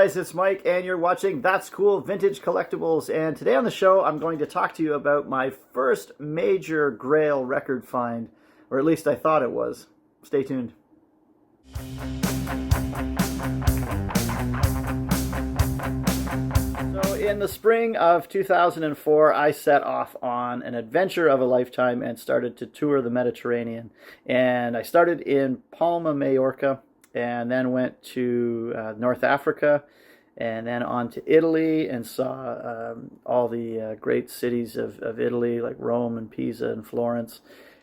Guys, it's Mike and you're watching That's Cool Vintage Collectibles, and today on the show I'm going to talk to you about my first major grail record find, or at least I thought it was. Stay tuned. So in the spring of 2004 I set off on an adventure of a lifetime and started to tour the Mediterranean, and I started in Palma, Majorca, and then went to North Africa, and then on to Italy, and saw all the great cities of Italy, like Rome and Pisa and Florence,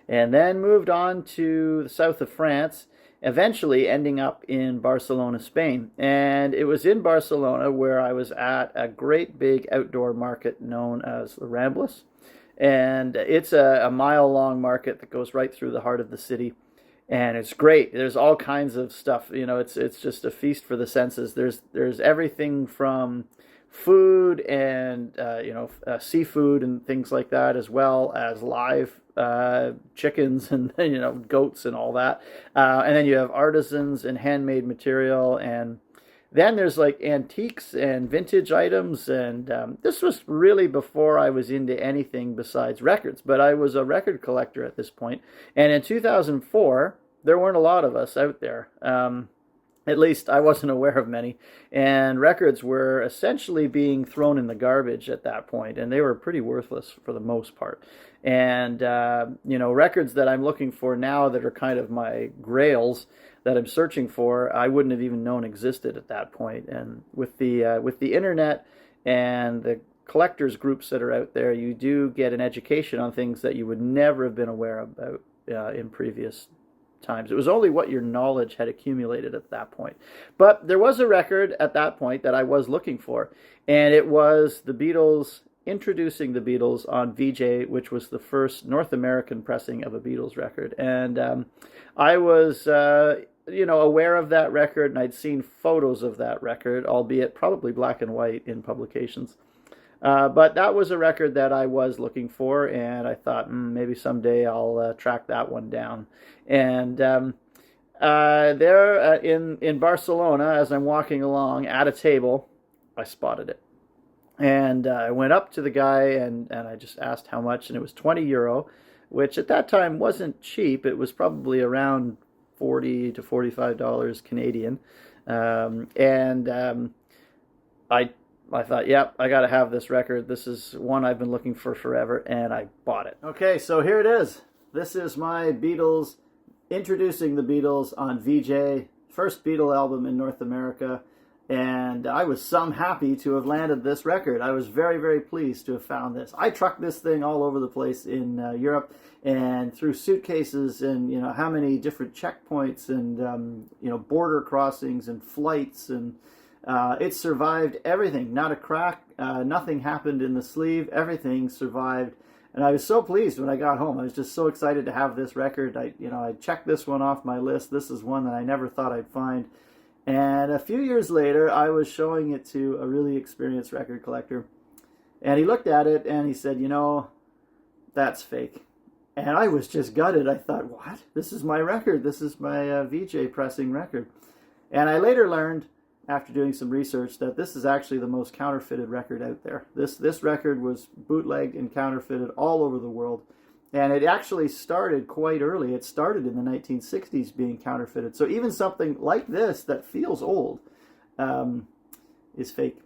and then moved on to the south of France, eventually ending up in Barcelona, Spain. And it was in Barcelona where I was at a great big outdoor market known as the Ramblas, and it's a mile-long market that goes right through the heart of the city. And it's great. There's all kinds of stuff. You know, it's just a feast for the senses. There's everything from food and seafood and things like that, as well as live chickens and goats and all that. And then you have artisans and handmade material, and then there's like antiques and vintage items, and this was really before I was into anything besides records, but I was a record collector at this point. And in 2004, there weren't a lot of us out there. At least I wasn't aware of many, and records were essentially being thrown in the garbage at that point, and they were pretty worthless for the most part. And records that I'm looking for now that are kind of my grails that I'm searching for, I wouldn't have even known existed at that point. And with the internet and the collectors groups that are out there, you do get an education on things that you would never have been aware about in previous times. It was only what your knowledge had accumulated at that point. But there was a record at that point that I was looking for, and it was the Beatles, Introducing the Beatles on Vee Jay, which was the first North American pressing of a Beatles record. And I was aware of that record, and I'd seen photos of that record, albeit probably black and white in publications. But that was a record that I was looking for, and I thought maybe someday I'll track that one down. And there in Barcelona, as I'm walking along at a table, I spotted it. And I went up to the guy and I just asked how much, and it was €20, which at that time wasn't cheap. It was probably around $40 to $45 Canadian. I thought, yep, I got to have this record. This is one I've been looking for forever, and I bought it. Okay, so here it is. This is my Beatles, Introducing the Beatles on Vee Jay, first Beatle album in North America, and I was some happy to have landed this record. I was very, very pleased to have found this. I trucked this thing all over the place in Europe, and through suitcases, and how many different checkpoints, and border crossings and flights, and it survived everything. Not a crack, nothing happened in the sleeve, everything survived. And I was so pleased when I got home. I was just so excited to have this record. I checked this one off my list. This is one that I never thought I'd find. And a few years later, I was showing it to a really experienced record collector. And he looked at it and he said, that's fake. And I was just gutted. I thought, what? This is my record. This is my Vee Jay pressing record. And I later learned, after doing some research, that this is actually the most counterfeited record out there. This record was bootlegged and counterfeited all over the world. And it actually started quite early. It started in the 1960s being counterfeited. So even something like this that feels old is fake.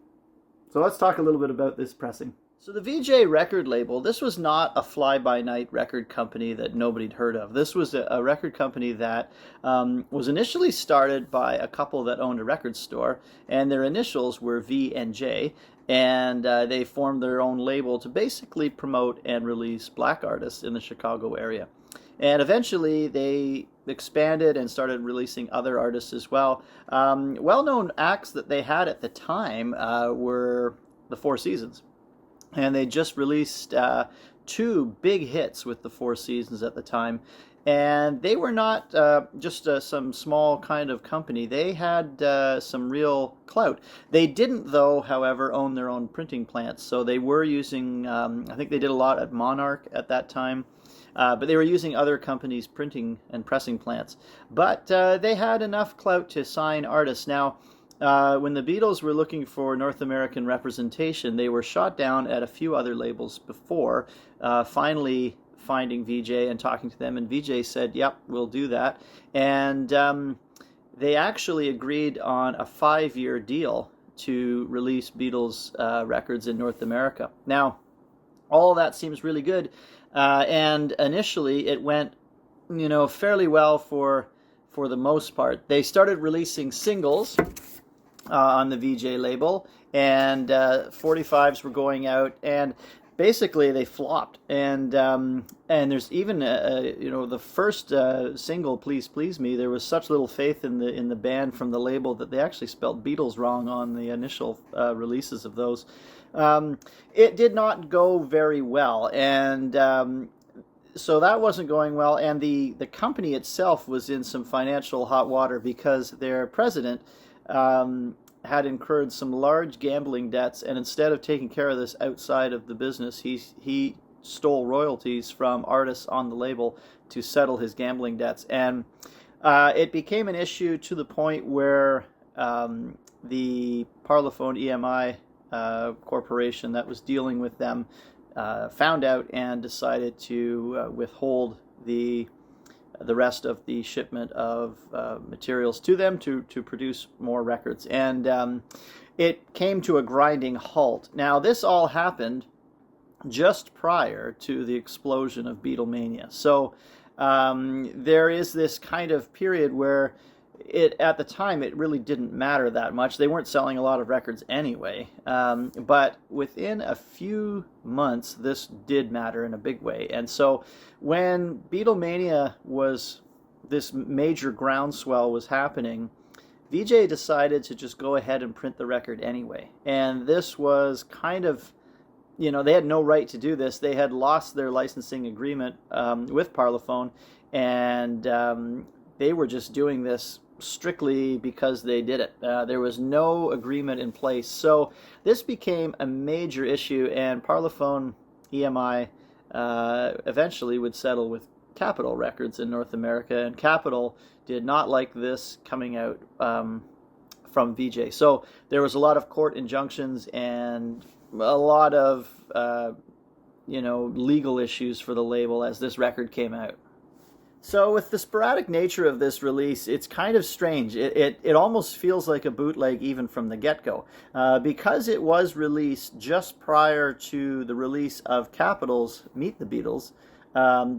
So let's talk a little bit about this pressing. So the Vee Jay record label, this was not a fly-by-night record company that nobody'd heard of. This was a record company that was initially started by a couple that owned a record store, and their initials were V and J, and they formed their own label to basically promote and release black artists in the Chicago area. And eventually they expanded and started releasing other artists as well. Well-known acts that they had at the time were the Four Seasons. And they just released two big hits with the Four Seasons at the time. And they were not just some small kind of company. They had some real clout. They didn't, though, however, own their own printing plants. So they were using, I think they did a lot at Monarch at that time. But they were using other companies' printing and pressing plants. But they had enough clout to sign artists. Now, when the Beatles were looking for North American representation, they were shot down at a few other labels before finally finding Vee Jay and talking to them, and Vee Jay said, yep, we'll do that. And they actually agreed on a 5-year deal to release Beatles records in North America. Now, all that seems really good, and initially it went, fairly well for the most part. They started releasing singles on the Vee Jay label, and 45s were going out, and basically they flopped. And there's even the first single, "Please Please Me," there was such little faith in the band from the label that they actually spelled Beatles wrong on the initial releases of those. It did not go very well, and so that wasn't going well, and the company itself was in some financial hot water because their president had incurred some large gambling debts, and instead of taking care of this outside of the business, he stole royalties from artists on the label to settle his gambling debts. And it became an issue to the point where the Parlophone EMI corporation that was dealing with them found out and decided to withhold the rest of the shipment of materials to them to produce more records. And it came to a grinding halt. Now, this all happened just prior to the explosion of Beatlemania. So there is this kind of period where at the time, it really didn't matter that much. They weren't selling a lot of records anyway. But within a few months, this did matter in a big way. And so when Beatlemania this major groundswell was happening, Vee Jay decided to just go ahead and print the record anyway. And this was kind of, they had no right to do this. They had lost their licensing agreement with Parlophone, and they were just doing this strictly because they did it. There was no agreement in place. So this became a major issue, and Parlophone EMI eventually would settle with Capitol Records in North America, and Capitol did not like this coming out from Vee Jay. So there was a lot of court injunctions and a lot of legal issues for the label as this record came out. So with the sporadic nature of this release, it's kind of strange. It almost feels like a bootleg even from the get-go. Because it was released just prior to the release of Capitol's Meet the Beatles,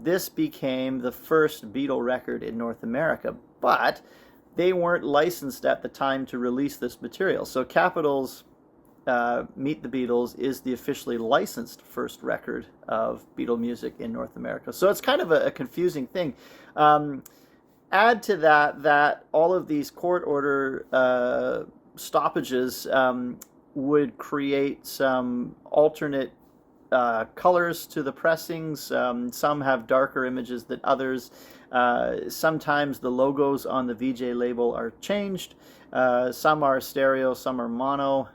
this became the first Beatle record in North America. But they weren't licensed at the time to release this material. So Capitol's Meet the Beatles is the officially licensed first record of Beatle music in North America. So it's kind of a confusing thing. Add to that all of these court order stoppages would create some alternate colors to the pressings. Some have darker images than others. Sometimes the logos on the Vee Jay label are changed. Some are stereo, some are mono.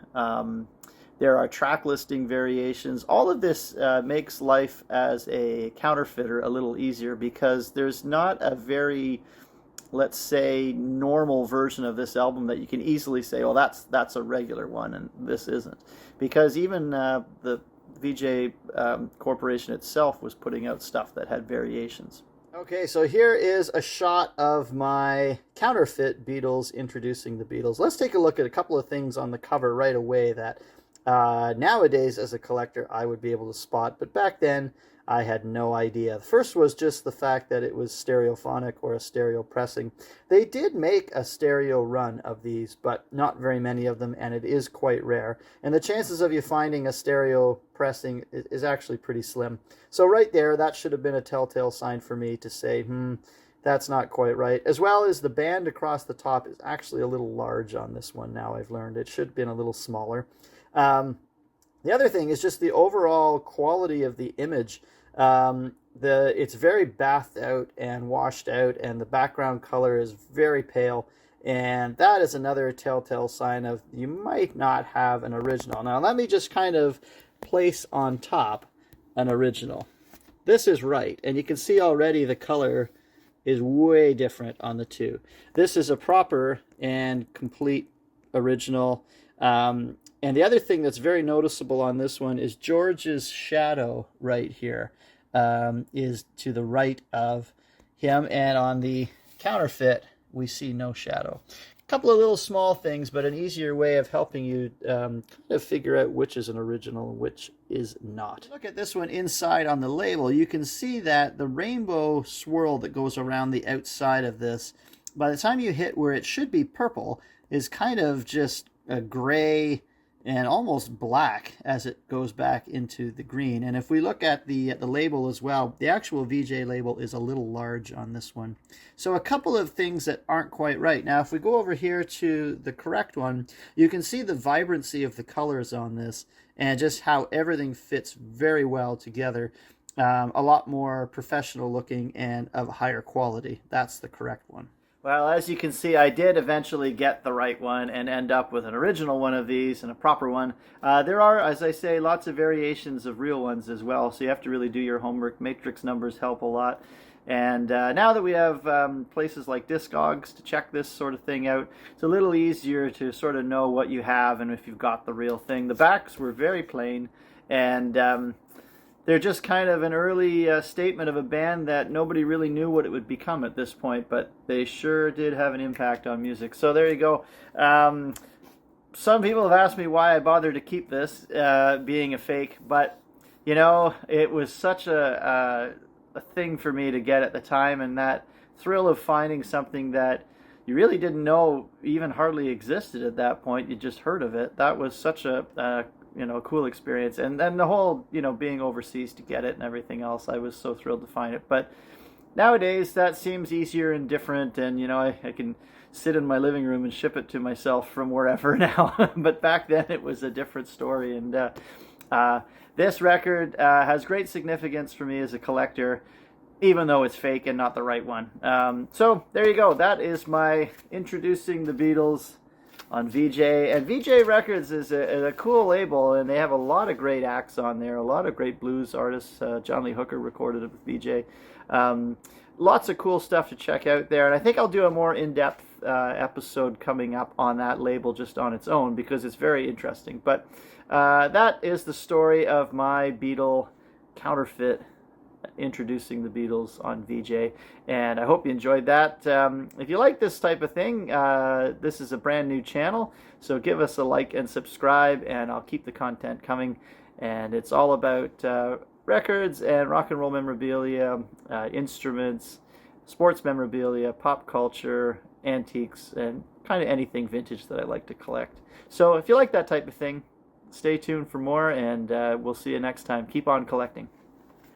There are track listing variations. All of this makes life as a counterfeiter a little easier because there's not a very, let's say, normal version of this album that you can easily say, well, that's a regular one and this isn't. Because even the Vee Jay Corporation itself was putting out stuff that had variations. Okay, so here is a shot of my counterfeit Beatles Introducing the Beatles. Let's take a look at a couple of things on the cover right away that nowadays as a collector I would be able to spot, but back then I had no idea. The first was just the fact that it was stereophonic or a stereo pressing. They did make a stereo run of these, but not very many of them, and it is quite rare. And the chances of you finding a stereo pressing is actually pretty slim. So right there, that should have been a telltale sign for me to say, that's not quite right. As well as the band across the top is actually a little large on this one now, I've learned. It should have been a little smaller. The other thing is just the overall quality of the image. It's very bathed out and washed out, and the background color is very pale, and that is another telltale sign of you might not have an original. Now let me just kind of place on top an original. This is right, and you can see already the color is way different on the two. This is a proper and complete original. And the other thing that's very noticeable on this one is George's shadow right here is to the right of him, and on the Counterfeit we see no shadow. A couple of little small things, but an easier way of helping you kind of figure out which is an original and which is not. Look at this one inside on the label. You can see that the rainbow swirl that goes around the outside of this, by the time you hit where it should be purple, is kind of just a gray and almost black as it goes back into the green. And if we look at the label as well, the actual Vee Jay label is a little large on this one. So a couple of things that aren't quite right. Now, if we go over here to the correct one, you can see the vibrancy of the colors on this and just how everything fits very well together. A lot more professional looking and of higher quality. That's the correct one. Well, as you can see, I did eventually get the right one and end up with an original one of these and a proper one. There are, as I say, lots of variations of real ones as well, so you have to really do your homework. Matrix numbers help a lot. And now that we have places like Discogs to check this sort of thing out, it's a little easier to sort of know what you have and if you've got the real thing. The backs were very plain, and they're just kind of an early statement of a band that nobody really knew what it would become at this point, but they sure did have an impact on music. So there you go. Some people have asked me why I bothered to keep this being a fake, but you know, it was such a thing for me to get at the time, and that thrill of finding something that you really didn't know even hardly existed at that point. You just heard of it. That was such a cool experience. And then the whole, being overseas to get it and everything else, I was so thrilled to find it. But nowadays that seems easier and different, and I can sit in my living room and ship it to myself from wherever now. But back then it was a different story, and this record has great significance for me as a collector, even though it's fake and not the right one. So there you go. That is my Introducing the Beatles on Vee Jay. And Vee Jay Records is a cool label, and they have a lot of great acts on there, a lot of great blues artists. John Lee Hooker recorded it with Vee Jay. Lots of cool stuff to check out there, and I think I'll do a more in-depth episode coming up on that label just on its own, because it's very interesting. But that is the story of my Beatle Counterfeit, Introducing the Beatles on Vee Jay, and I hope you enjoyed that. If you like this type of thing, this is a brand new channel, so give us a like and subscribe, and I'll keep the content coming. And it's all about records and rock and roll memorabilia, instruments, sports memorabilia, pop culture, antiques, and kind of anything vintage that I like to collect. So if you like that type of thing, stay tuned for more, and we'll see you next time. Keep on collecting.